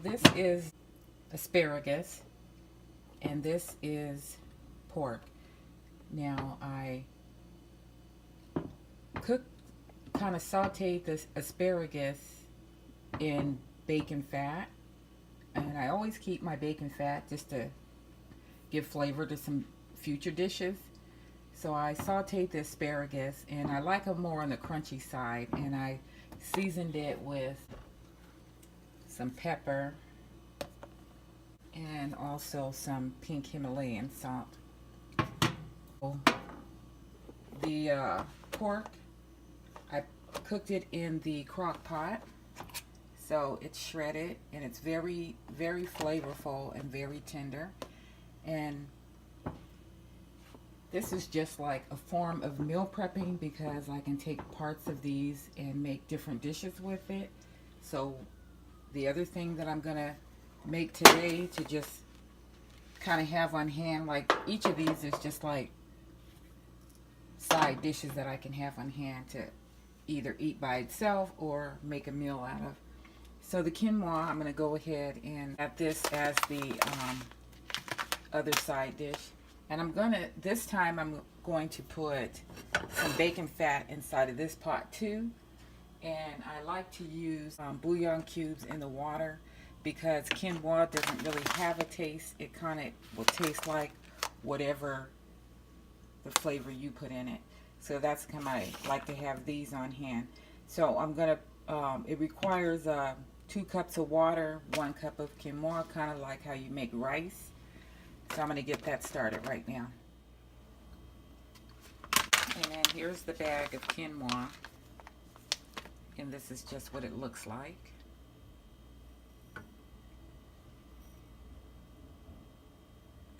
this is asparagus and this is pork. Now I cooked, kind of sauteed this asparagus in bacon fat, and I always keep my bacon fat just to give flavor to some future dishes. So I sauteed the asparagus, and I like them more on the crunchy side, and I seasoned it with some pepper and also some pink Himalayan salt. The pork, I cooked it in the crock pot, so it's shredded and it's very, very flavorful and very tender. And this is just like a form of meal prepping because I can take parts of these and make different dishes with it. So the other thing that I'm gonna make today to just kind of have on hand, like each of these is just like side dishes that I can have on hand to either eat by itself or make a meal out of. So the quinoa, I'm going to go ahead and add this as the other side dish. And I'm going to, this time I'm going to put some bacon fat inside of this pot too. And I like to use bouillon cubes in the water because quinoa doesn't really have a taste. It kind of will taste like whatever the flavor you put in it. So that's kind of, I like to have these on hand. So I'm gonna, it requires 2 cups of water, 1 cup of quinoa, kind of like how you make rice. So I'm gonna get that started right now. And then here's the bag of quinoa, and this is just what it looks like.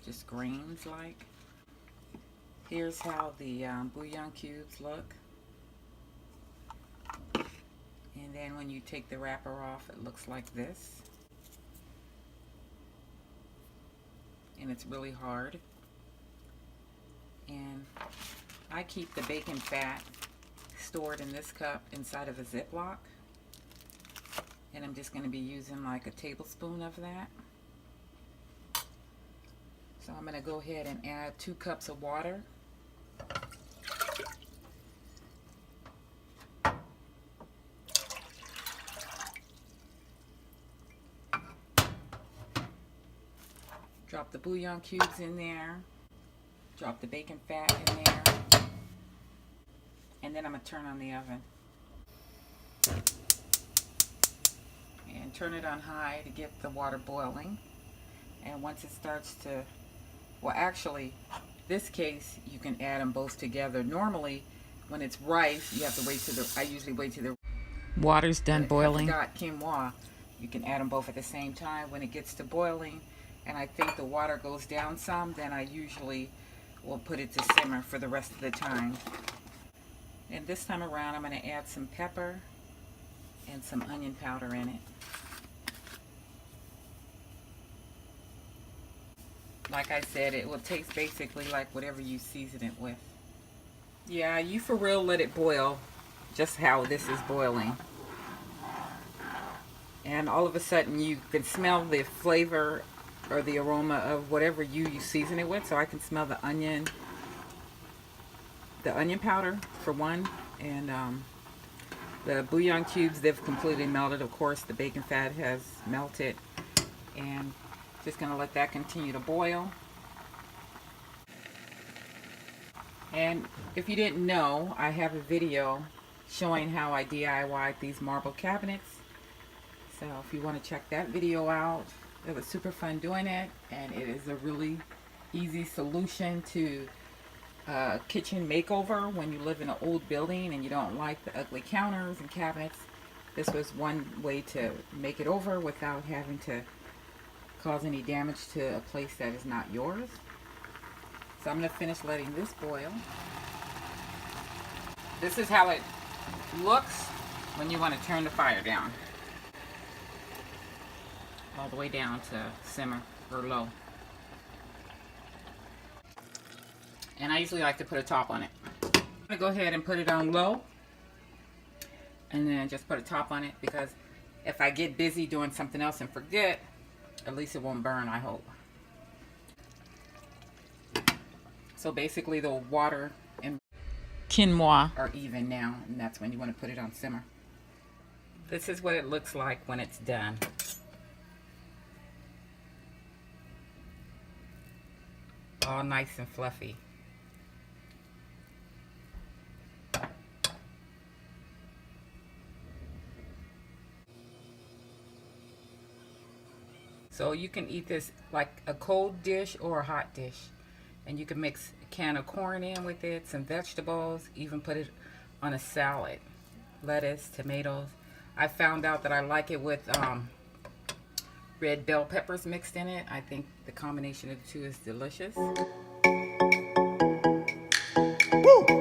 Just grains like. Here's how the bouillon cubes look. And then when you take the wrapper off, it looks like this. And it's really hard. And I keep the bacon fat stored in this cup inside of a Ziploc. And I'm just going to be using like a tablespoon of that. So I'm going to go ahead and add 2 cups of water. Drop the bouillon cubes in there. Drop the bacon fat in there. And then I'm going to turn on the oven. And turn it on high to get the water boiling. And once it starts to, well actually, this case you can add them both together. Normally when it's rice you have to wait till I usually wait till the water's done boiling. If you got quinoa, you can add them both at the same time. When it gets to boiling and I think the water goes down some, then I usually will put it to simmer for the rest of the time. And this time around I'm going to add some pepper and some onion powder in it. Like I said, it will taste basically like whatever you season it with. Yeah, you for real let it boil just how this is boiling. And all of a sudden you can smell the flavor or the aroma of whatever you season it with. So I can smell the onion powder for one, and the bouillon cubes, they've completely melted. Of course, the bacon fat has melted, and just gonna let that continue to boil. And if you didn't know, I have a video showing how I DIY'd these marble cabinets. So if you want to check that video out, it was super fun doing it, and it is a really easy solution to kitchen makeover when you live in an old building and you don't like the ugly counters and cabinets. This was one way to make it over without having to cause any damage to a place that is not yours. So I'm going to finish letting this boil. This is how it looks when you want to turn the fire down. All the way down to simmer or low. And I usually like to put a top on it. I'm going to go ahead and put it on low. And then just put a top on it because If I get busy doing something else and forget, at least it won't burn, I hope. So basically the water and quinoa are even now, and that's when you want to put it on simmer. This is what it looks like when it's done. All nice and fluffy. So you can eat this like a cold dish or a hot dish. And you can mix a can of corn in with it, some vegetables, even put it on a salad. Lettuce, tomatoes. I found out that I like it with red bell peppers mixed in it. I think the combination of the two is delicious. Woo!